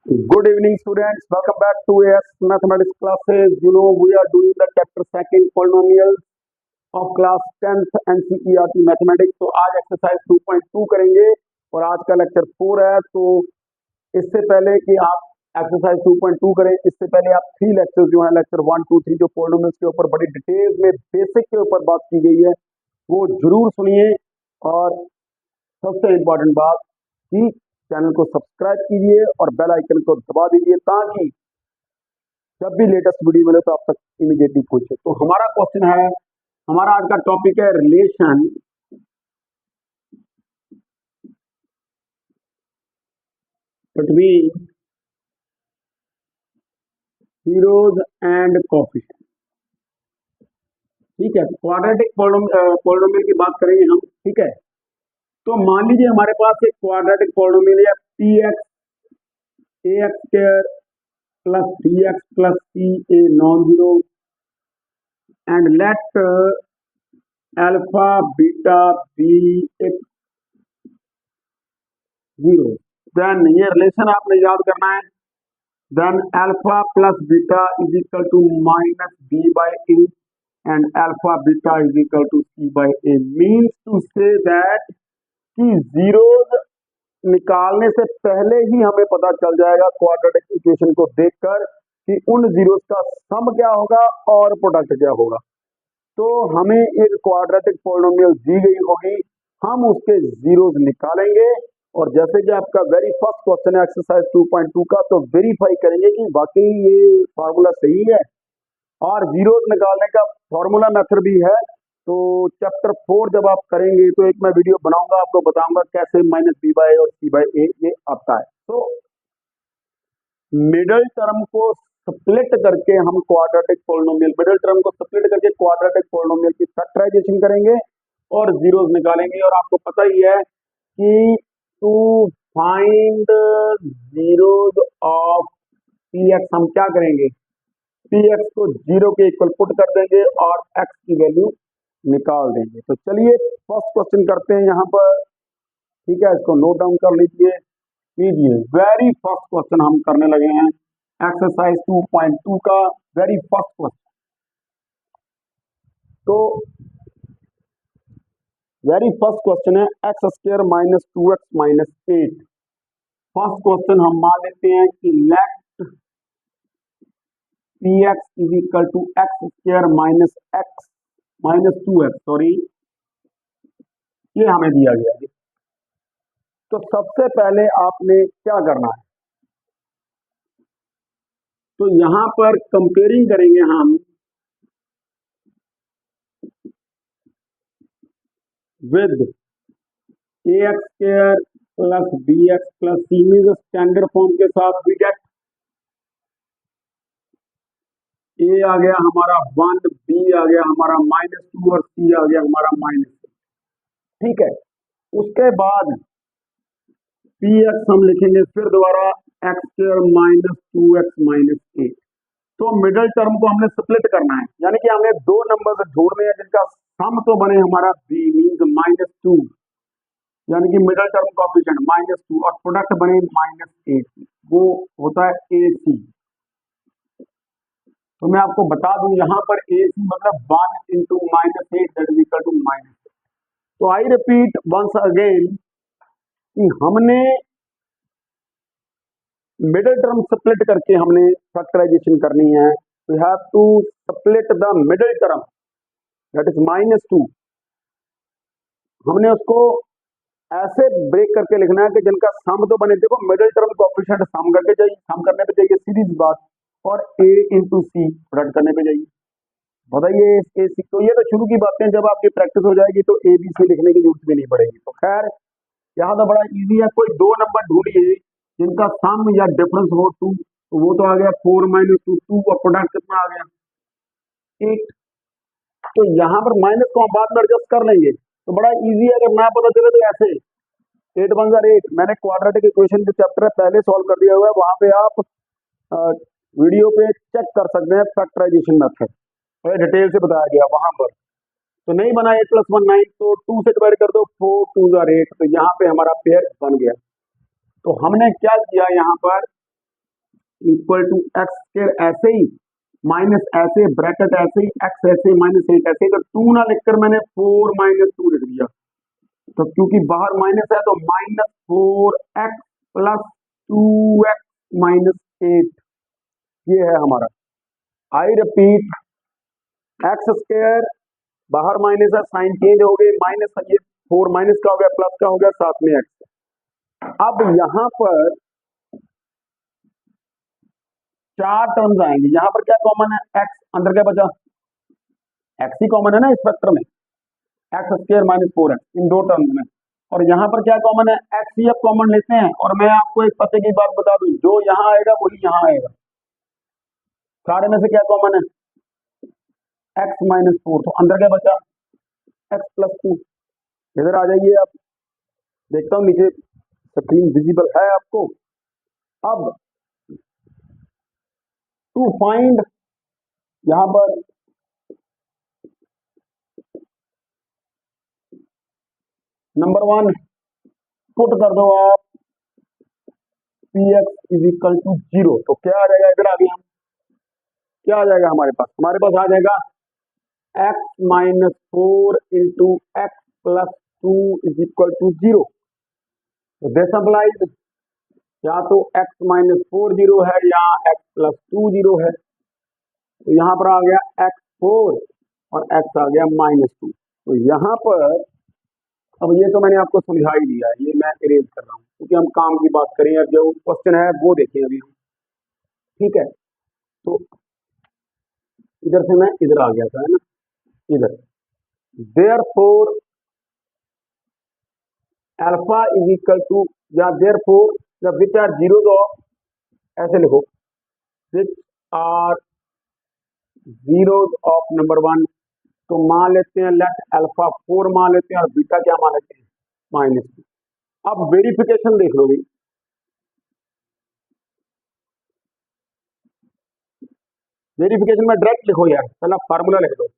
Good evening, students. Welcome back to AS Mathematics classes. We are doing the chapter second polynomials of class 10th NCERT Mathematics. तो आज exercise 2.2 करेंगे और आज का lecture 4 है। तो इससे पहले कि आप एक्सरसाइज 2.2 करें, इससे पहले आप 3 लेक्चर जो है लेक्चर 1, 2, 3 जो पोलिनोमियल्स के ऊपर बड़ी डिटेल में बेसिक के ऊपर बात की गई है वो जरूर सुनिए। और सबसे इम्पोर्टेंट बात कि चैनल को सब्सक्राइब कीजिए और बेल आइकन को दबा दीजिए ताकि जब भी लेटेस्ट वीडियो मिले तो आप तक इमीडिएटली पहुंचे। तो हमारा क्वेश्चन है, हमारा आज का टॉपिक है relation between zeros and coefficient. ठीक है, क्वाड्रेटिक पॉलिनोमियल की बात करेंगे हम। ठीक है, तो मान लीजिए हमारे पास एक क्वाड्रेटिक पॉलिनोमियल है p x a x square plus B x plus c a non zero and let alpha beta be x zero. Then ये रिलेशन आपने याद करना है। Then alpha plus beta is equal to minus B by a and alpha beta is equal to c by a. Means to say that कि zeros निकालने से पहले ही हमें पता चल जाएगा क्वाड्रेटिक इक्वेशन को देखकर कि उन जीरोज का सम क्या होगा और प्रोडक्ट क्या होगा। तो हमें एक क्वाड्रेटिक पॉलिनोमियल दी गई होगी, हम उसके जीरोज निकालेंगे और जैसे कि आपका वेरी फर्स्ट क्वेश्चन है एक्सरसाइज 2.2 का, तो वेरीफाई करेंगे कि वाकई ये फार्मूला सही है। और जीरोज निकालने का फार्मूला मेथड भी है। तो चैप्टर 4 जब आप करेंगे तो एक मैं वीडियो बनाऊंगा, आपको बताऊंगा कैसे माइनस बी बाई और सी बाई ए ये आता है। तो मिडल टर्म को स्प्लिट करके हम क्वाड्रेटिक पॉलिनोमियल, मिडल टर्म को स्प्लिट करके क्वाड्रेटिक पॉलिनोमियल की फैक्टराइजेशन करेंगे और जीरोज निकालेंगे। और आपको पता ही है कि to find zeros of p x हम क्या करेंगे, पी एक्स को जीरो के इक्वल पुट कर देंगे और एक्स की वैल्यू निकाल देंगे। तो चलिए फर्स्ट क्वेश्चन करते हैं यहाँ पर। ठीक है, इसको नोट डाउन कर लीजिए। वेरी फर्स्ट क्वेश्चन हम करने लगे हैं एक्सरसाइज 2.2 का वेरी फर्स्ट क्वेश्चन। तो वेरी फर्स्ट क्वेश्चन है x square minus 2x minus 8। First question हम मान लेते हैं कि let p x is equal to x square minus x minus 2x, sorry ये हमें दिया गया है। तो सबसे पहले आपने क्या करना है, तो यहां पर कंपेयरिंग करेंगे हम with A x square plus B x plus C में स्टैंडर्ड फॉर्म के साथ वी गेट ए आ गया हमारा 1, बी आ गया हमारा -2 और सी आ गया हमारा -6। ठीक है, उसके बाद पी एक्स हम लिखेंगे फिर दोबारा x square minus 2x minus 8। तो मिडल टर्म को हमने स्प्लिट करना है, यानी कि हमें दो नंबर ढूंढने हैं जिनका सम तो बने हमारा बी मीन्स -2, यानी कि मिडल टर्म कोएफिशिएंट -2 और प्रोडक्ट बने -8, वो होता है ए सी। तो मैं आपको बता दूं यहाँ पर ए सी मतलब 1 into -8 that is equal to -8। तो आई रिपीट वंस अगेन कि हमने मिडल टर्म स्प्लिट करके हमने फैक्टराइजेशन करनी है। We have to split the middle term that is -2। हमने उसको ऐसे ब्रेक करके लिखना है कि जिनका सम तो बने। देखो मिडल टर्म कोएफिशिएंट सम करके चाहिए, सम करने पे चाहिए सीधी सी बात, और ए इंटू सी प्रोडक्ट करने पे चाहिए। बताइए ए सी, तो ये तो शुरू की बातें, जब आपकी प्रैक्टिस हो जाएगी तो ए बी सी लिखने की जरूरत भी नहीं पड़ेगी। तो खैर यहाँ तो बड़ा इजी है, कोई दो नंबर ढूंढिए जिनका सम या डिफरेंस हो 2, तो वो तो आ गया 4 - 2 2 और प्रोडक्ट कितना आ गया 8। तो यहाँ पर माइनस को हम बाद में एडजस्ट कर लेंगे, तो बड़ा इजी है। अगर ना पता चले तो ऐसे 8 1 जार 8, मैंने क्वाड्रेटिक इक्वेशन जो चैप्टर है पहले सॉल्व कर दिया हुआ है, वहां पे आप वीडियो पे चेक कर सकते हैं फैक्टराइजेशन मेथड, बड़े डिटेल से बताया गया वहां पर। तो नहीं बना 8 + 1 9, तो 2 से डिवाइड कर दो, 4 2 जार 8, तो यहाँ पे हमारा पेयर बन गया। तो हमने क्या किया यहाँ पर इक्वल टू एक्स स्क्वायर ऐसे ही माइनस ऐसे ब्रैकेट ऐसे ही एक्स ऐसे माइनस 8 ऐसे, तो 2 ना लिखकर मैंने 4 माइनस 2 लिख दिया। तो क्योंकि बाहर माइनस है तो minus 4x plus 2x minus 8 ये है हमारा। आई रिपीट, एक्स स्क्वायर बाहर माइनस है, साइन चेंज हो गई, माइनस ये 4 माइनस का हो गया प्लस का हो गया, साथ में एक्स। अब यहां पर 4 टर्म्स आएंगे, यहां पर क्या कॉमन है, एक्स, अंदर क्या बचा, एक्स ही कॉमन है ना इस वेक्टर में, एक्स स्क्वायर माइनस 4x इन दो टर्म्स में। और यहाँ पर क्या कॉमन है, एक्स ही अब कॉमन लेते हैं। और मैं आपको एक पते की बात बता दूं, जो यहाँ आएगा वही यहाँ आएगा, सारे में से क्या कॉमन है, एक्स माइनस 4, तो अंदर क्या बचा, एक्स प्लस 2। इधर आ जाइए आप, देखता हूँ नीचे स्क्रीन विजिबल है आपको। अब टू फाइंड, यहां पर नंबर 1 पुट कर दो आप p x is equal to 0, तो क्या आ जाएगा, इधर आ गया, क्या आ जाएगा हमारे पास आ जाएगा x minus 4 into x plus 2 is equal to 0। तो दिस अप्लाइज, या तो एक्स माइनस 4 0 है या एक्स प्लस 2 0 है। तो यहाँ पर आ गया एक्स 4 और एक्स आ गया माइनस 2। तो यहाँ पर अब ये तो मैंने आपको समझा ही दिया है, ये मैं इरेज कर रहा हूँ क्योंकि हम काम की बात करें। अब जो क्वेश्चन है वो देखें अभी हम, ठीक है। तो इधर से मैं इधर आ गया था, है ना, इधर, therefore alpha is equal to, या देयरफॉर या विच आर जीरोज ऑफ, ऐसे लिखो, which are zeros of number 1। तो मान लेते हैं लेट अल्फा 4 मान लेते हैं और बीटा क्या मान लेते हैं, माइनस 2। अब वेरिफिकेशन देख लो भाई, वेरिफिकेशन में डायरेक्ट लिखो यार, पहला फार्मूला लिख दो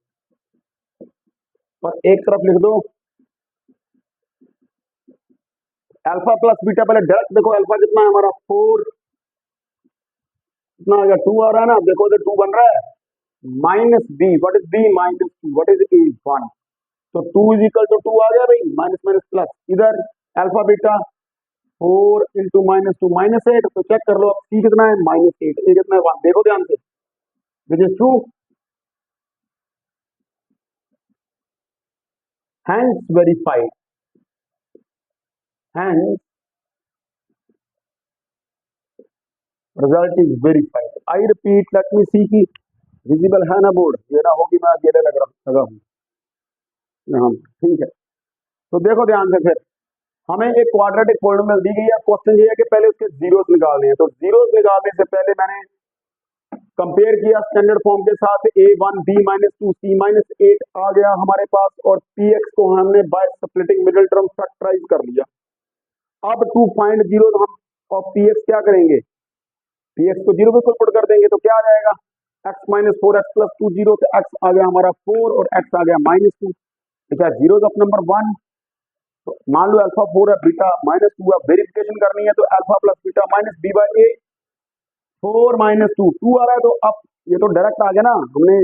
और एक तरफ लिख दो अल्फा प्लस बीटा। पहले डायरेक्ट देखो अल्फा कितना है हमारा 4, कितना आ गया 2 आ रहा है ना, देखो इधर 2 बन रहा है, minus b, what is b, minus 2, what is a 1। तो 2 इज इक्वल टू 2 आ गया भाई, माइनस माइनस प्लस, इधर alpha beta 4 into minus 2 minus 8। तो चेक कर लो अब सी कितना है, माइनस 8, ए कितना है 1, देखो ध्यान से, which is true, hence verified, hence result is verified। I repeat, let me see कि विजिबल है ना बोर्ड, ये ना हो कि मैं अकेले लगा हूँ यहाँ, ठीक है। तो देखो ध्यान से, फिर हमें एक क्वाड्रेटिक पॉलिनोमियल दी गई है, क्वेश्चन ये है कि पहले उसके जीरोस निकालने हैं। तो जीरोस निकालने से पहले मैंने कंपेयर किया स्टैंडर्ड फॉर्म के साथ, a1 b minus 2 c minus 8 आ गया हमारे पास, और px को हमने by splitting middle term factorise कर लिया। अब टू फाइंड जीरो हम ऑफ px क्या करेंगे, px को जीरो पे पुट कर देंगे, तो क्या आ जाएगा, x minus 4x plus 2 zero, तो x आ गया हमारा 4 और x आ गया माइनस 2। क्या जीरो ऑफ नंबर 1। तो मान लो अल्फा 4 है, बीटा माइनस 2 है, वेरिफिकेशन करनी है तो alpha plus beta minus b by A, 4 minus 2 2 आ रहा है। तो अब ये तो डायरेक्ट आ गया ना, हमने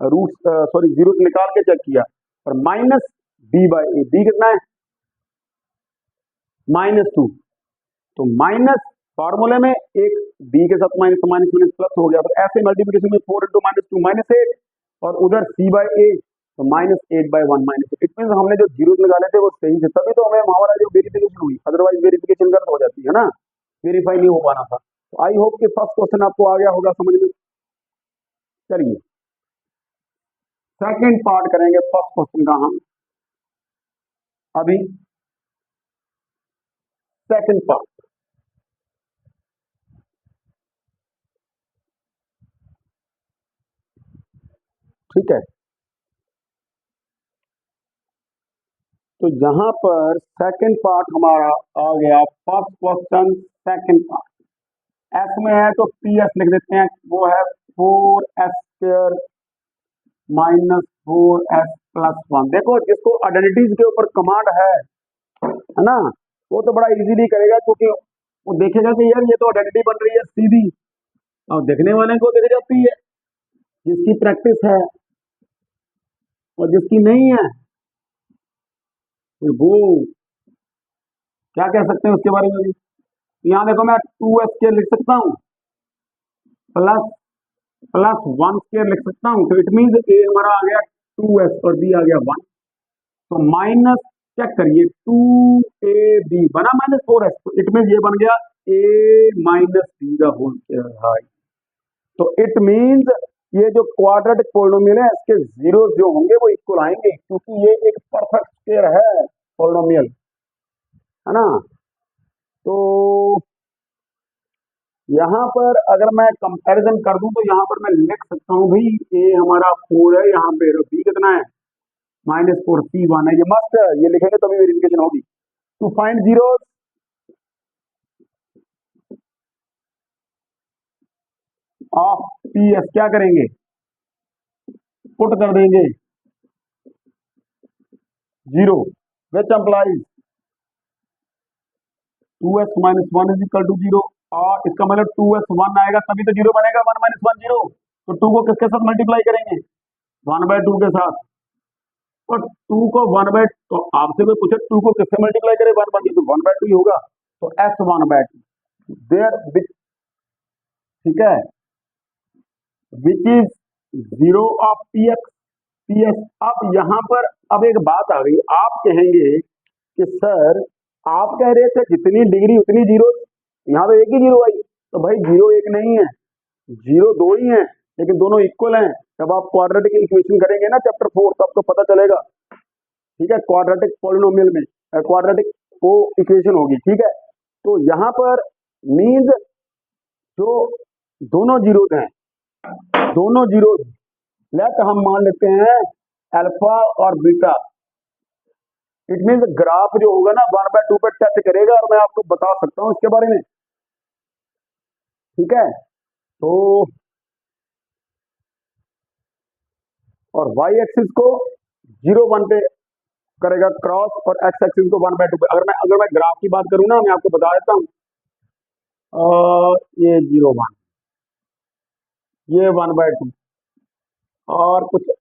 रूट सॉरी जीरो निकाल के चेक किया, और minus b by A, b कितना है माइनस 2। तो माइनस फॉर्मूले में एक b के साथ माइनस, माइनस माइनस प्लस हो गया। तो ऐसे मल्टीप्लिकेशन में 4 इंटू माइनस 2 माइनस 8, और उधर c बाई ए, तो minus 8 by 1 minus 8। It mean हमने जो जीरो निकाले थे वो सही थे, तभी तो हमें हमारा जो वेरिफिकेशन हुई, अदरवाइज वेरिफिकेशन गलत हो जाती है ना, वेरीफाई नहीं हो पाना था। तो आई होप कि फर्स्ट क्वेश्चन आपको आ गया होगा समझ में। चलिए सेकंड पार्ट करेंगे फर्स्ट क्वेश्चन का हम अभी, सेकंड पार्ट, ठीक है। तो यहां पर सेकंड पार्ट हमारा आ गया, first question second part. S में है तो पी एस लिख देते हैं, वो है 4s square minus 4s plus 1। देखो जिसको आइडेंटिटीज के ऊपर कमांड है ना, वो तो बड़ा इजीली करेगा, क्योंकि वो देखेगा कि यार ये तो आइडेंटिटी बन रही है सीधी, अब देखने वाले को दिख जाती है, जिसकी प्रैक्टिस है और जिसकी नहीं है वो क्या कह सकते हैं उसके बारे में भी। यहाँ देखो मैं 2 स्क्वायर लिख सकता हूँ प्लस प्लस 1 स्क्वायर लिख सकता हूँ, तो इट मीन ए हमारा आ गया 2s और बी आ गया 1। तो माइनस चेक करिए 2ab बना -4s, तो इट मीन ये बन गया a माइनस बी का होल स्क्वायर। तो इट मीन्स ये जो क्वाड्रेटिक पोलिनोमियल है इसके जीरो जो होंगे वो इक्वल आएंगे, क्योंकि ये एक परफेक्ट स्क्वायर है पोलिनोमियल, है ना। तो यहाँ पर अगर मैं कंपैरिजन कर दूं तो यहाँ पर मैं लिख सकता हूँ भाई ए हमारा 4 है, यहाँ पे बी कितना है -4, सी 1 है। ये मस्ट है, ये लिखेंगे तभी वेरिफिकेशन होगी। To find zero of p s क्या करेंगे, पुट कर देंगे zero, which implies 2s minus 1 is equal to zero. और इसका मतलब 2s 1 आएगा तभी तो जीरो बनेगा, 1 माइनस 1 जीरो। तो 2 को किसके साथ मल्टीप्लाई करेंगे 1/2 के साथ, और 2 को 1/, तो आपसे कोई पूछे 2 को किससे मल्टीप्लाई करे 1/2, तो 1/2 ही होगा। तो s 1/2 देयर, ठीक है, which is zero of p x P S. अब यहाँ पर अब एक बात आ गई, आप कहेंगे कि सर आप कह रहे थे जितनी डिग्री उतनी जीरो, यहाँ पे एक ही जीरो आई। तो भाई जीरो एक नहीं है, जीरो दो ही है, लेकिन दोनों इक्वल हैं। जब आप क्वाड्रेटिक इक्वेशन करेंगे ना चैप्टर 4 तब तो पता चलेगा, ठीक है, क्वाड्रेटिक पॉलिनोमियल में क्वाड्रेटिक को इक्वेशन होगी, ठीक है। तो यहाँ पर मीन्स जो दोनों जीरो हैं, दोनों जीरो लेट हम मान लेते हैं अल्फा और बीटा। इट मीन्स ग्राफ जो होगा ना 1/2 पे टच करेगा, और मैं आपको बता सकता हूँ इसके बारे में, ठीक है। तो और वाई एक्सिस को 0 1 पे करेगा क्रॉस, और एक्स एक्सिस को 1/2 पे। अगर मैं ग्राफ की बात करूँ ना, मैं आपको बता देता हूँ, ये 0 1, ये 1/2, और कुछ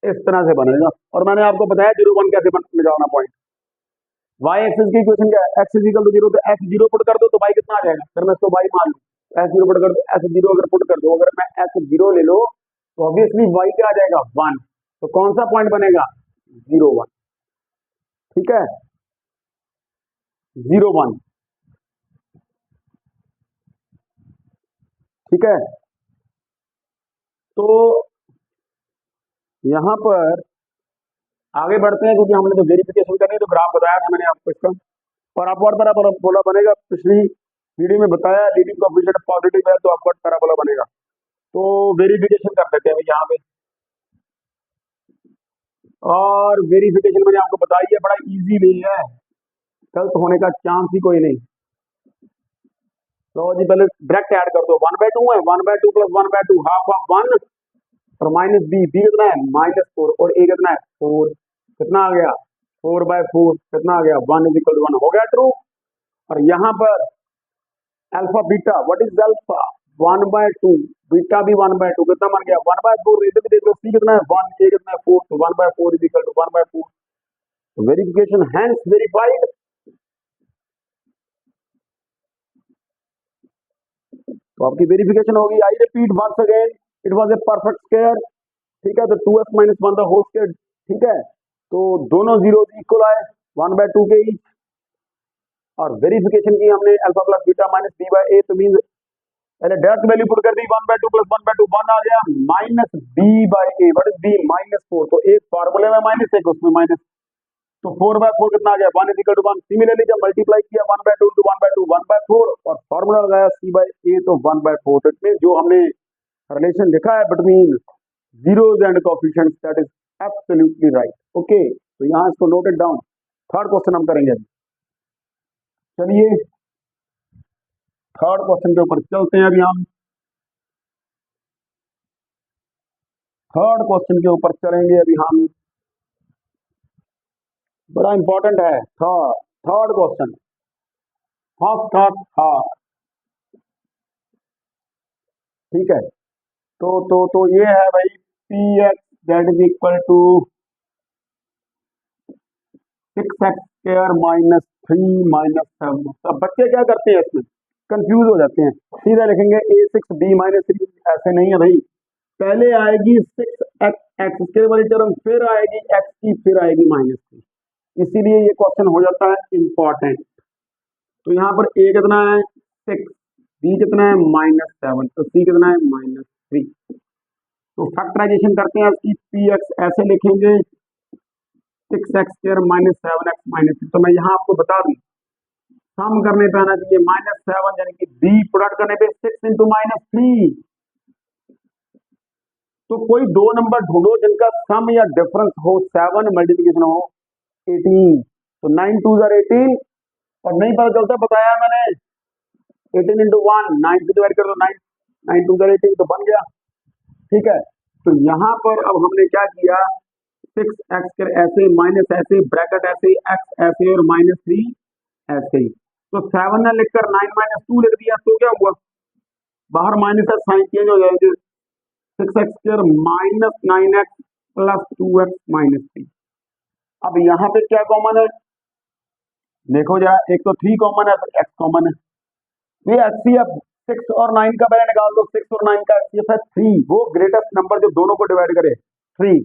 इस तरह से बनेगा। और मैंने आपको बताया 0 1 कैसे निकालना पॉइंट। वाई एक्सिस की इक्वेशन क्या है, एक्स इक्वल टू 0, तो एक्स 0 पुट कर दो तो वाई कितना आ जाएगा, फिर मैं इसको वाई मान लूँ, एक्स 0 पुट कर दो, एक्स 0 अगर पुट कर दो, अगर मैं एक्स 0 ले लो तो ऑब्वियसली वाई क्या आ जाएगा 1। तो कौन सा पॉइंट बनेगा 0 1, ठीक है, 0 1, ठीक है। तो यहाँ पर आगे बढ़ते हैं, क्योंकि हमने तो वेरिफिकेशन करनी है, तो ग्राफ बताया था मैंने आपको इसका, और अपवर्ड पैराबोला बनेगा। पिछली वीडियो में बताया लीडिंग कोएफिशिएंट पॉजिटिव है तो अपवर्ड पैराबोला बनेगा। तो वेरिफिकेशन कर देते हैं यहाँ पे, और वेरिफिकेशन मैंने आपको बताई है, बड़ा इजी वे है, गलत होने का चांस ही कोई नहीं। तो जी पहले डायरेक्ट ऐड कर दो, 1/2 है, 1/2 प्लस 1/2 हाफ ऑफ 1, और माइनस बी, बी कितना है -4, और ए कितना है 4, कितना आ गया 4/4, कितना आ गया 1 इज इक्वल टू 1, हो गया ट्रू। और यहाँ पर alpha beta, what is alpha 1/2, beta भी 1/2, कितना बन गया 1/4, इधर भी देख लो सी कितना है 1, ए कितना है 4, तो 1/4 is equal to 1/4। Verification hence verified. तो आपकी वेरिफिकेशन होगी। I repeat once again, it was a perfect square, ठीक है। तो 2s minus 1 the whole square, ठीक है। तो दोनों जीरो इक्वल आए 1/2 के ही, और वेरिफिकेशन की हमने alpha plus beta minus B by A, तो मीन पहले डायरेक्ट वैल्यू पुट कर दी 1/2 प्लस 1/2, 1 आ गया minus B by a, what is b -4, तो एक फार्मूले में माइनस, एक उसमें माइनस, तो 4/4 कितना आ गया 1 इज इक्वल टू 1। सिमिलरली जब मल्टीप्लाई किया 1/2 इंटू 1/2 1/4, और फार्मूला लगाया सी बाई ए, तो 1/4। तो इसमें जो हमने रिलेशन लिखा है between zeros and coefficients, that is absolutely right, okay। तो यहाँ इसको नोटेड डाउन। थर्ड क्वेश्चन हम करेंगे। चलिए थर्ड क्वेश्चन के ऊपर चलते हैं अभी हम, थर्ड क्वेश्चन के ऊपर चलेंगे अभी हम, बड़ा इंपॉर्टेंट है थर्ड क्वेश्चन, फर्स्ट था। ठीक है। तो ये है भाई p x that is equal to 6x² minus 3 - 7। अब बच्चे क्या करते हैं, इसमें कंफ्यूज हो जाते हैं, सीधा लिखेंगे a6b - 3। ऐसे नहीं है भाई, पहले आएगी 6x वाली टर्म, फिर आएगी x की, फिर आएगी -3। इसीलिए ये क्वेश्चन हो जाता है इंपॉर्टेंट। तो यहाँ पर a कितना है 6, b कितना है -7, तो c कितना है -3। तो फैक्टराइजेशन करते हैं इसकी, पी एक्स ऐसे लिखेंगे 6x² - 7x - 3। तो मैं यहाँ आपको बता दूं, सम करने पे आना चाहिए -7, यानी कि b प्रोडक्ट करने पे 6 × -3। तो कोई दो नंबर ढूंढो जिनका सम या डिफरेंस हो 7, मल्टीप्लीकेशन हो 18। तो 9 2 जार 18, और नहीं पता चलता बताया मैंने 18 × 1, 9 से डिवाइड कर दो, 9 9 2 जार 18 तो बन गया। ठीक है, तो यहाँ पर अब हमने क्या किया, 6x ऐसे, माइनस ऐसे, ब्रैकेट ऐसे, x ऐसे और -3 ऐसे ही। तो 7 ने लिखकर 9 - 2 लिख दिया, तो क्या हुआ, बाहर माइनस का साइन चेंज हो जाएंगे, 6x² - 9x + 2x - 3। अब यहाँ पे क्या कॉमन है, देखो जरा, एक तो 3 कॉमन है, फिर x कॉमन है। ये HCF 6 और 9 का पहले निकाल दो, 6 और 9 का HCF है 3, वो ग्रेटेस्ट नंबर जो दोनों को डिवाइड करे 3।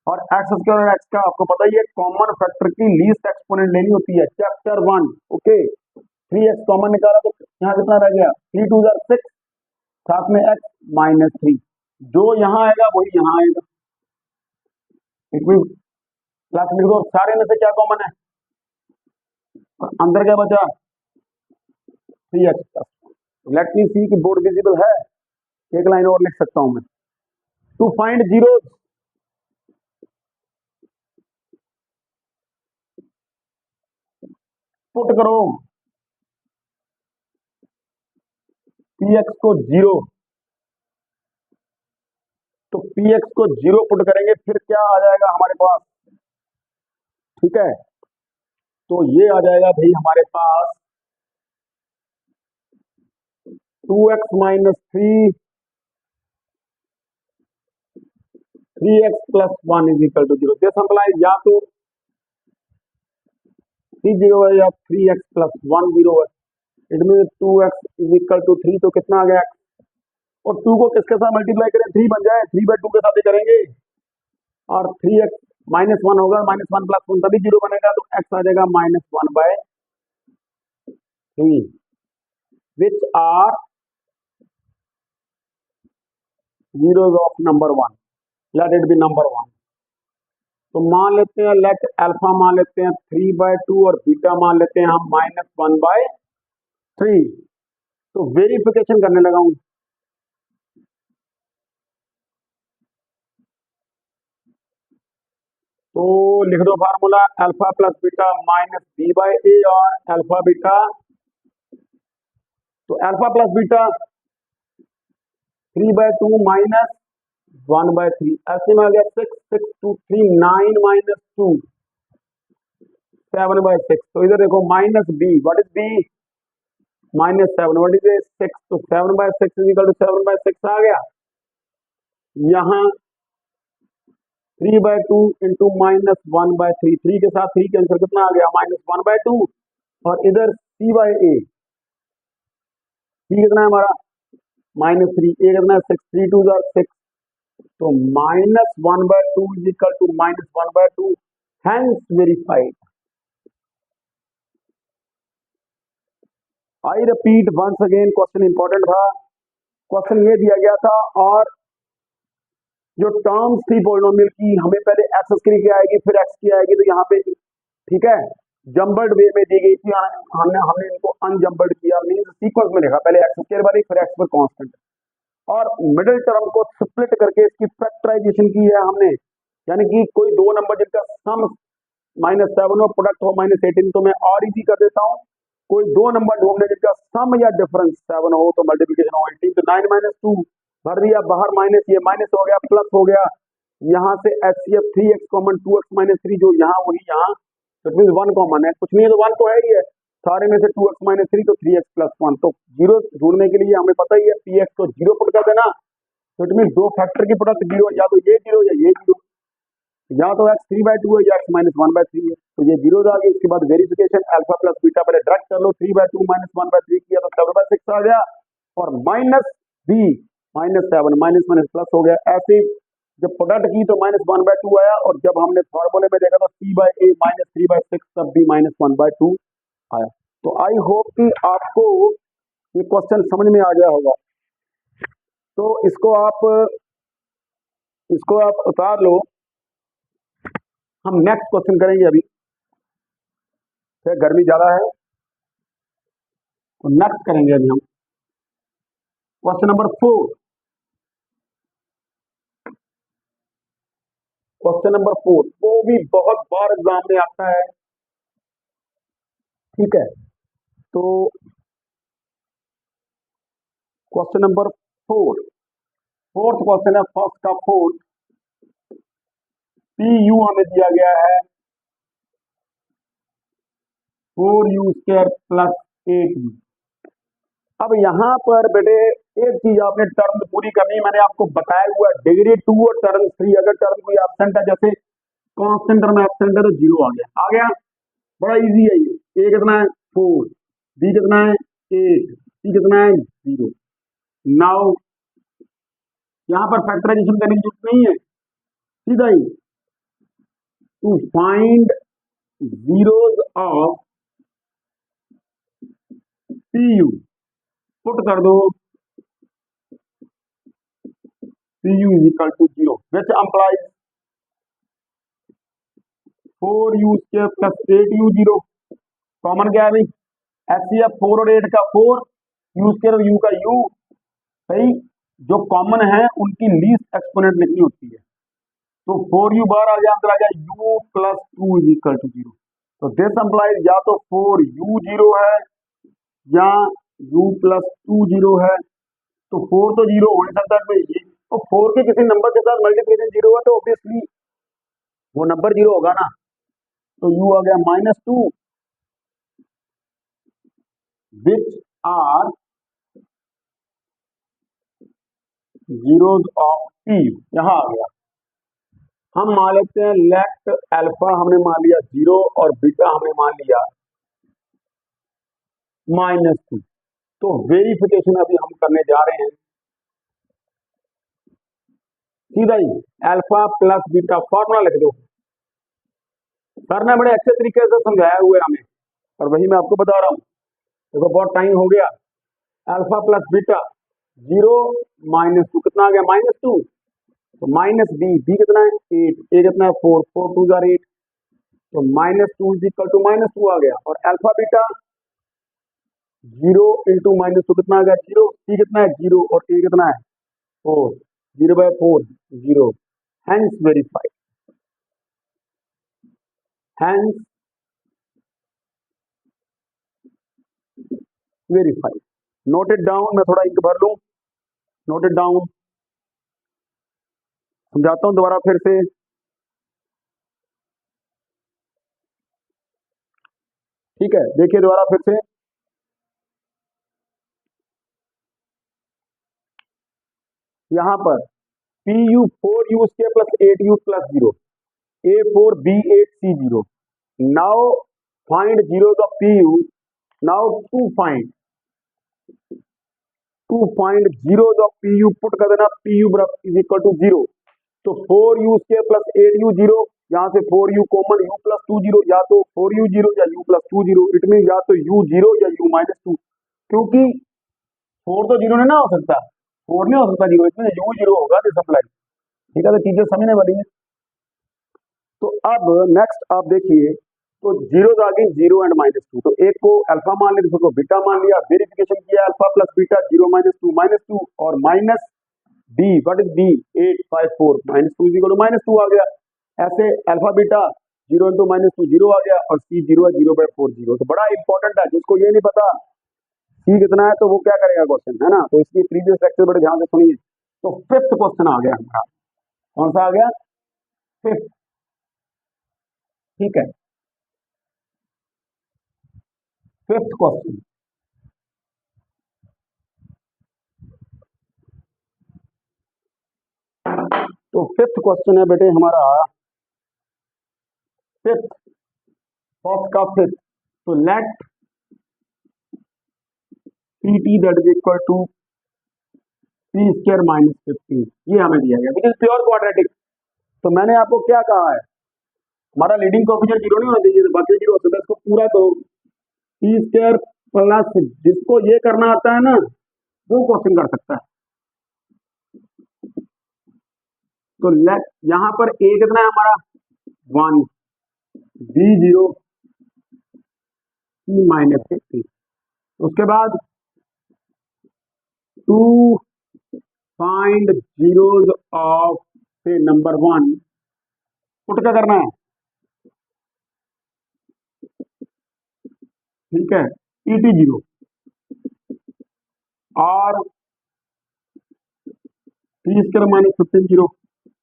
और x² और x का आपको पता ही है, कॉमन फैक्टर की लीस्ट एक्सपोनेंट लेनी होती है, चैप्टर 1। ओके, 3x कॉमन निकाला तो यहाँ कितना रह गया, 3 2 जार 6, साथ में x -3। जो यहाँ आएगा वही यहाँ आएगा, इट मीन प्लस लिख दो, सारे में से क्या कॉमन है, और अंदर क्या बचा 3x+। लेट मी सी कि बोर्ड विजिबल है, एक लाइन और लिख सकता हूं मैं। टू फाइंड जीरो, पुट करो px को 0, तो px को 0 पुट करेंगे, फिर क्या आ जाएगा हमारे पास, ठीक है, तो ये आ जाएगा भाई हमारे पास 2x - 3 3x + 1 = 0। दिस इंप्लाइज या तो 3 0 है या 3x + 1 0 है। इट मीन 2x = 3, तो कितना आ गया, और 2 को किसके साथ मल्टीप्लाई करें, 3 बन जाए, 3/2 के साथ ही करेंगे, और 3x -1 होगा, -1 + 1 तभी 0 बनेगा, तो x आ जाएगा -1/3, which are zeros of number 1। Let it be number 1। तो मान लेते हैं, लेट अल्फा मान लेते हैं 3/2 और बीटा मान लेते हैं हम -1/3। तो वेरिफिकेशन करने लगा हूं, तो लिख दो फार्मूला, अल्फा + बीटा -b/a, और अल्फा बीटा, तो अल्फा + बीटा 3/2 - 1/3, ऐसे में आ गया 6 6 2 3 9 - 2 7/6। तो इधर देखो -b, what is b, -7, what is 6, तो 7/6 = 7/6 आ गया। यहाँ 3/2 × -1/3, 3 के साथ 3 कैंसिल, कितना आ गया -1/2, और इधर c/a, c कितना है हमारा -3, a कितना है 6, 3 2 जार 6, तो -1/2 = -1/2, hence verified. I repeat once again, question important था, क्वेश्चन ये दिया गया था, और जो टर्म्स थी पोलिनोमियल की, हमें पहले एक्स की आएगी, फिर एक्स की आएगी, तो यहाँ पे ठीक है जम्बल्ड वे में दी गई थी, हमने इनको अनजम्बल्ड किया, मींस सीक्वेंस में लिखा, पहले x² वाली, फिर x पर कांस्टेंट, और मिडिल टर्म को स्प्लिट करके इसकी फैक्टराइजेशन की है हमने, यानी कि कोई दो नंबर जिनका सम -7 और प्रोडक्ट हो -18, तो मैं और इजी कर देता हूँ, कोई दो नंबर ढूंढने जिनका सम या डिफरेंस 7 हो, तो मल्टीप्लिकेशन हो 18, तो 9 - 2 भर दिया, बाहर माइनस, ये माइनस हो गया, प्लस हो गया, यहाँ से HCF 3x कॉमन, 2x - 3 जो यहाँ वही यहाँ, तो मीन 1 कॉमन है, कुछ नहीं है तो 1 तो है ही है, सारे में से 2x माइनस 3 तो 3x प्लस 1। तो जीरो ढूंढने के लिए हमें पता ही है px को जीरो पुट कर देना। तो इट मीन दो फैक्टर की प्रोडक्ट जीरो, या तो ये जीरो या ये जीरो, या तो x 3/2 है या x माइनस 1/3 है। तो ये जीरो आ गया। इसके बाद वेरिफिकेशन अल्फा प्लस बीटा पहले डायरेक्ट कर लो, 3/2 माइनस 1/3 किया तो 7/6 आ गया, और minus b -7 minus minus plus हो गया। ऐसे जब प्रोडक्ट की तो -1/2 आया, और जब हमने फॉर्मूले में देखा तो c/a -3/6 तब भी -1/2 आया। तो आई होप कि आपको ये क्वेश्चन समझ में आ गया होगा। तो इसको आप उतार लो। हम नेक्स्ट क्वेश्चन करेंगे अभी, फिर गर्मी ज्यादा है तो नेक्स्ट करेंगे अभी हम क्वेश्चन नंबर 4। क्वेश्चन नंबर 4 वो भी बहुत बार एग्जाम में आता है, ठीक है। तो क्वेश्चन नंबर 4, फोर्थ क्वेश्चन है फर्स्ट का 4। पी यू हमें दिया गया है 4u² प्लस 8u। अब यहाँ पर बेटे एक चीज आपने टर्म पूरी करनी है, मैंने आपको बताया हुआ डिग्री 2 और टर्म 3। अगर टर्म कोई एब्सेंट है, जैसे कांस्टेंट टर्म एब्सेंट है तो जीरो आ गया। बड़ा इजी है ये। ए कितना है 4, बी कितना है 8, सी कितना है 0। नाउ यहाँ पर फैक्टराइजेशन करने की जरूरत नहीं है, सीधा ही to find zeros of P U put कर दो P you is equal to 0, which implies 4u² plus 8u0। Common क्या है भाई, एचसीएफ 4 और 8 का 4, u² और u का u। भाई जो कॉमन है उनकी लीस्ट एक्सपोनेंट लिखनी होती है। तो 4u बाहर आ गया, अंदर आ गया u plus 2 is equal to 0। तो दिस एम्प्लाइज या तो 4u0 है या u प्लस 2 0 है। तो 4 तो 0 हो नहीं सकता भाई ये, तो 4 के किसी नंबर के साथ मल्टीप्लिकेशन 0 है तो ऑब्वियसली वो नंबर 0 होगा ना। तो u आ गया -2, which are zeros of P u. यहां आ गया। हम मान लेते हैं लेफ्ट अल्फा हमने मान लिया 0 और बीटा हमने मान लिया -2। तो वेरिफिकेशन अभी हम करने जा रहे हैं, सीधा ही अल्फा प्लस बीटा फॉर्मूला लिख दो। सर ने बड़े अच्छे तरीके से समझाया हुआ है हमें, और वही मैं आपको बता रहा हूँ। देखो बहुत टाइम हो गया। अल्फा प्लस बीटा 0 -2 कितना आ गया -2, तो माइनस बी कितना है 8, ए कितना है 4, 4 2 जार 8, तो -2 इज इक्वल टू -2 आ गया। और अल्फा बीटा 0 इंटू -2 कितना आ गया 0, सी कितना है 0 और ए कितना है 4, 0/4 0। Hence verified, hence verified. Note it down, मैं थोड़ा इंक भर लूं, नोट इट डाउन। समझाता हूं दोबारा फिर से। ठीक है, देखिए दोबारा फिर से। यहां पर p u 4u² plus 8u plus 0, A4 B8 C0। Now find zeros of P u. Now to find zeros of P U put कर देना p you is equal to 0। तो 4u² प्लस 8u 0, यहाँ से 4u common u plus 2 0, या तो 4u 0 या u plus 2 0। It mean या तो u 0 या u -2, क्योंकि 4 तो 0 नहीं ना हो सकता, 4 नहीं हो सकता 0, इसमें u 0 होगा दिस अप्लाई। ठीक है, तो चीजें समझने वाली है। तो अब नेक्स्ट आप देखिए, तो जीरो आ गई 0 एंड -2। तो एक को अल्फा मान लिया, दूसरे को बीटा मान लिया, वेरिफिकेशन किया अल्फा प्लस बीटा 0 -2 और minus b, what is b 8 5 4 -2 equal to -2 आ गया। ऐसे अल्फा बीटा 0 इंटू -2 0 आ गया, और सी 0 है 0/4 0। तो बड़ा इंपॉर्टेंट है, जिसको ये नहीं पता सी कितना है तो वो क्या करेगा क्वेश्चन, है ना। तो इसकी प्रीवियस लेक्चर बड़े ध्यान से सुनिए। तो फिफ्थ क्वेश्चन आ गया हमारा, कौन सा आ गया फिफ्थ। ठीक है, फिफ्थ क्वेश्चन, तो फिफ्थ क्वेश्चन है बेटे हमारा, फिफ्थ, फर्स्ट का फिफ्थ। तो let p t that is equal to p square minus 15, ये हमें दिया गया विच इज प्योर क्वाड्रेटिक। तो मैंने आपको क्या कहा है, हमारा लीडिंग कोएफिशिएंट जीरो नहीं होना चाहिए, तो बाकी जीरो हो सकता है, इसको पूरा तो पी स्क्वायर प्लस, जिसको ये करना आता है ना वो क्वेश्चन कर सकता है। तो लेट यहां पर ए कितना है हमारा 1, बी 0, सी माइनस 15। उसके बाद टू फाइंड जीरोज ऑफ से नंबर 1, पुट क्या करना है, ठीक है, ईटी 0 और टी स्क्वायर माइनस 15 0।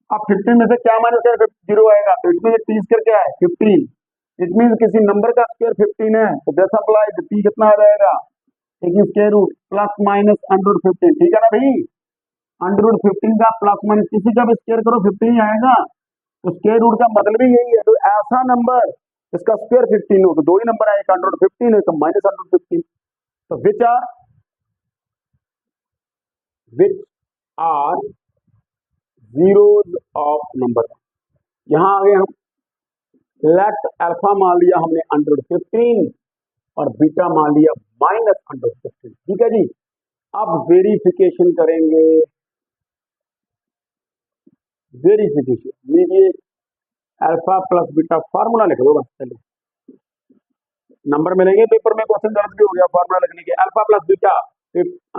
अब 15 में से क्या माइनस कर 0 आएगा, तो इट मीन टी स्क्वायर क्या है 15, इट मीन किसी नंबर का स्क्वायर 15 है, तो दैट्स अप्लाइड टी कितना आ जाएगा, एक square root plus minus under root 15, ठीक है ना भाई। अंडर रूट 15 का प्लस माइनस किसी का भी स्क्वायर करो 15 ही आएगा, तो स्क्वायर रूट का मतलब ही यही है। तो ऐसा नंबर इसका स्क्वायर 15 हो, तो दो ही नंबर आएगा, अंडर रूट 15 है तो माइनस अंडर रूट 15। तो which are zeros of number, यहां आ गए हम। लेट अल्फा मान लिया हमने अंडर रूट 15 और बीटा मान लिया माइनस अंडर रूट 15, ठीक है जी। अब वेरिफिकेशन करेंगे, वेरिफिकेशन लीजिए, अल्फा प्लस बीटा फार्मूला लिख दो बस, चलिए नंबर मिलेंगे पेपर में, क्वेश्चन गलत भी हो गया फार्मूला लिखने के। Alpha plus beta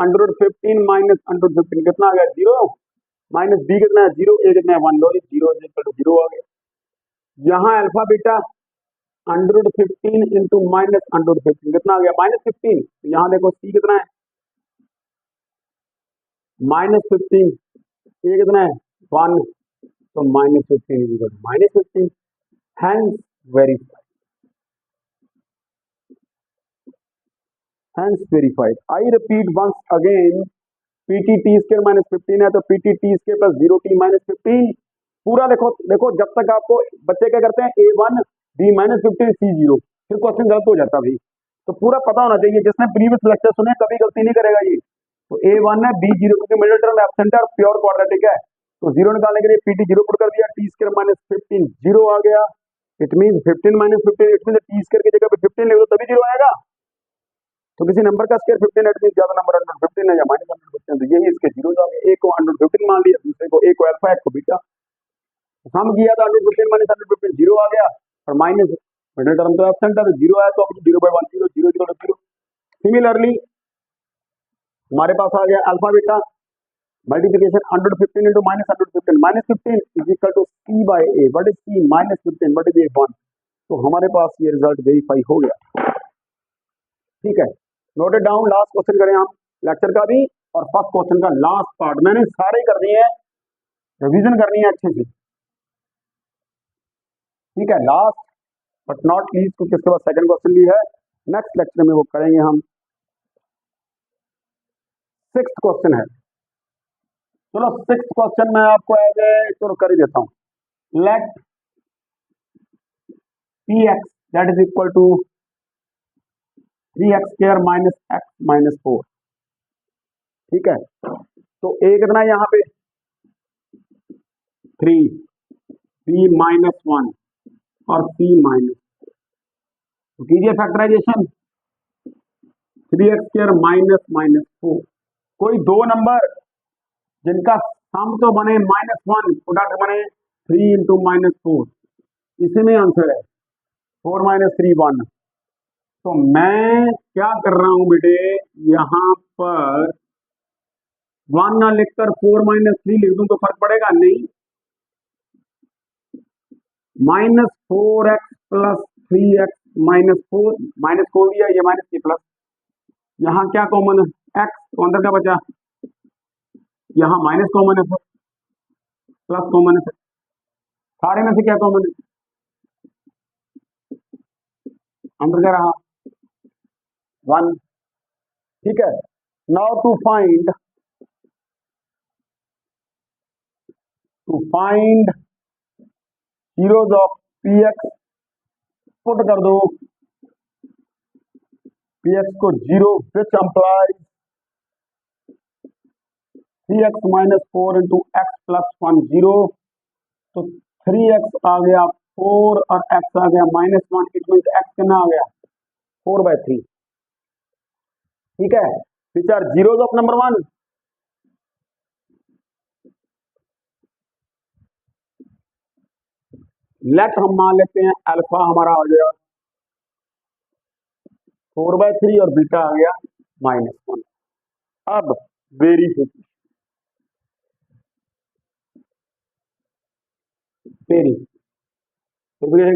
under root 15 minus under root 15 कितना आ गया 0, माइनस बी कितना है 0, ए कितना है 1, लो 0 0 आ गया। यहाँ alpha beta under root 15 into minus under root 15 कितना आ गया माइनस 15, तो यहाँ देखो सी कितना है माइनस 15, ए कितना है 1, तो minus 15 equal minus 15, hence verified, hence verified. I repeat once again, p t t square minus 15 है तो p t t square plus 0 t minus 15, पूरा देखो देखो, जब तक आपको बच्चे क्या करते हैं A1 B माइनस 15 C0, फिर क्वेश्चन गलत हो जाता है भाई। तो पूरा पता होना चाहिए, जिसने प्रीवियस लेक्चर सुने कभी गलती नहीं करेगा ये। तो A1 है B0 क्योंकि मिडिल टर्म एब्सेंट है और प्योर क्वाड्रेटिक है, तो 0 निकालने के लिए पीटी 0 पुट कर दिया, टी स्क्वायर माइनस 15 0 आ गया, it mean 15 minus 15, it mean T square की जगह पे 15 लिख दो तभी 0 आएगा। तो किसी नंबर का स्क्वायर 15 है, इट ज्यादा नंबर 115 है या माइनस 115, तो यही इसके जीरो आ गए। एक को 115 मान लिया, दूसरे को एक को अल्फा एक को बीटा, हम किया था 115 माइनस 115 0 आ गया, और माइनस मिडिल टर्म तो एब्सेंट है तो 0 आया, तो अब 0/1 0 0 0 0। सिमिलरली हमारे पास आ गया alpha beta multiplication 115 into minus 115, minus 15 is equal to c by a, what is c minus 15, what is a 1। तो हमारे पास ये रिजल्ट वेरीफाई हो गया, ठीक है। नोटेड डाउन, लास्ट क्वेश्चन करें हम लेक्चर का भी, और फर्स्ट क्वेश्चन का लास्ट पार्ट मैंने सारे कर दिए हैं, रिवीजन करनी है अच्छे से, ठीक है। लास्ट बट नॉट लीस्ट, क्योंकि इसके बाद सेकंड क्वेश्चन भी है, नेक्स्ट लेक्चर में वो करेंगे हम। सिक्स्थ क्वेश्चन है, चलो सिक्स्थ क्वेश्चन मैं आपको चलो कर ही देता हूं। Let p x that is equal to 3x square minus x minus 4, ठीक है। तो ए कितना है यहाँ पे 3, बी माइनस 1 और सी माइनस, तो कीजिए factorisation, 3x square minus minus 4, कोई दो नंबर जिनका सम तो बने -1 प्रोडक्ट बने 3 इंटू माइनस 4, इसी में आंसर है 4 माइनस 3 1। तो मैं क्या कर रहा हूं बेटे, यहां पर 1 ना लिखकर 4 माइनस 3 लिख दूं तो फर्क पड़ेगा नहीं, -4x plus 3x minus 4, minus खोल दिया, ये माइनस की प्लस, यहाँ क्या कॉमन है x, तो अंदर क्या बचा, यहाँ माइनस कॉमन है, प्लस कॉमन है, सारे में से क्या कॉमन है, अंदर क्या रहा 1, ठीक है। Now to find zeros of px, put कर दो px को 0 which implies 3x minus 4 into x plus 1 0। तो 3x आ गया 4 और x आ गया -1, इट मीन x कितना आ गया 4/3, ठीक है। Which are zeros of number 1, let हम मान लेते हैं अल्फा हमारा आ गया 4/3 और बीटा आ गया -1। अब वेरिफिकेशन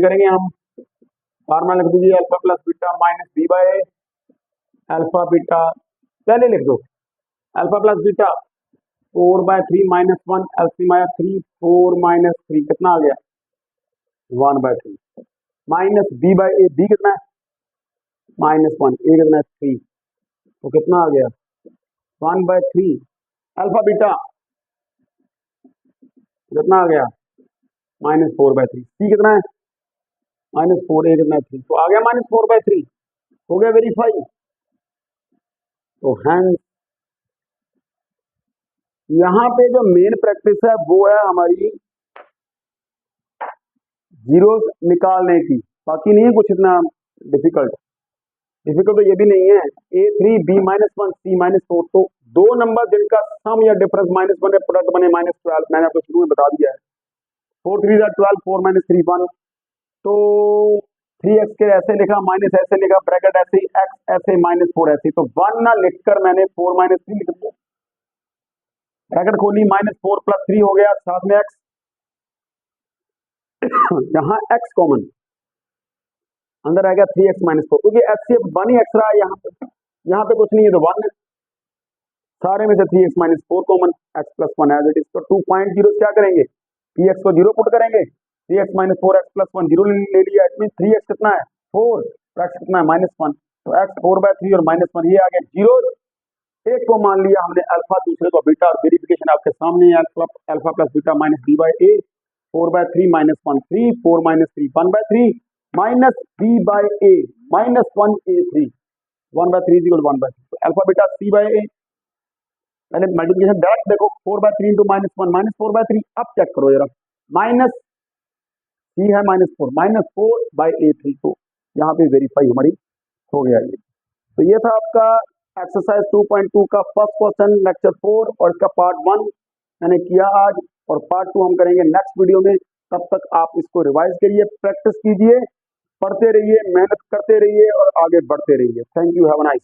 करेंगे हम। फॉर्मूला लिख दीजिए alpha plus beta minus B by alpha beta, पहले लिख दो अल्फा प्लस बीटा 4/3 -1 एलसीएम आया 3, 4 - 3 कितना आ गया 1/3 minus B by A, B कितना है -1, ए कितना है 3, तो कितना आ गया 1/3 अल्फा बीटा कितना आ गया -4/3, सी कितना है -4, ए कितना है 3, तो आ गया -4/3, हो गया वेरीफाई। तो हैंस यहाँ पे जो मेन प्रैक्टिस है वो है हमारी जीरोस निकालने की, बाकी नहीं है कुछ इतना डिफिकल्ट तो ये भी नहीं है। A3 B-1 C-4, तो दो नंबर जिनका सम या डिफरेंस -1 है, प्रोडक्ट बने -12, मैंने आपको शुरू में बता दिया है। 4 3 12, 4 - 3 1, तो 3x के ऐसे लिखा, माइनस ऐसे लिखा, ब्रैकेट ऐसे, x ऐसे, -4 ऐसे, तो 1 ना लिखकर मैंने 4 - 3 लिख दिया, ब्रैकेट खोली, -4 + 3 हो गया, साथ में x, यहाँ x कॉमन अंदर आ गया 3x - 4, क्योंकि x से 1 ही एक्स्ट्रा है यहाँ पे कुछ नहीं है तो 1 है, सारे में से 3x - 4 common, x + 1 as it is. तो 2.0 क्या करेंगे, px को 0 पुट करेंगे, 3x - 4 x + 1 0 ले लिया, इट मीन 3x कितना है 4, तो x कितना है -1, तो x 4/3 और -1 ये आ गया जीरो। एक को मान लिया हमने अल्फा, दूसरे को बीटा, और वेरिफिकेशन आपके सामने है, alpha plus beta minus B by A, 4/3 -1 3, 4 - 3 1/3 minus B by A -1 a3, 1/3 = 1/3, तो alpha beta C by A. पहले मल्टीप्लिकेशन डायरेक्ट देखो, 4/3 इंटू -1 -4/3, अब चेक करो जरा, माइनस सी है -4 -4/a3, तो यहाँ पे वेरीफाई हमारी हो गया ये। तो ये था आपका एक्सरसाइज 2.2 का फर्स्ट क्वेश्चन लेक्चर 4, और इसका पार्ट 1 मैंने किया आज, और पार्ट 2 हम करेंगे नेक्स्ट वीडियो में। तब तक आप इसको रिवाइज करिए, प्रैक्टिस कीजिए, पढ़ते रहिए, मेहनत करते रहिए और आगे बढ़ते रहिए। Thank you, have a nice.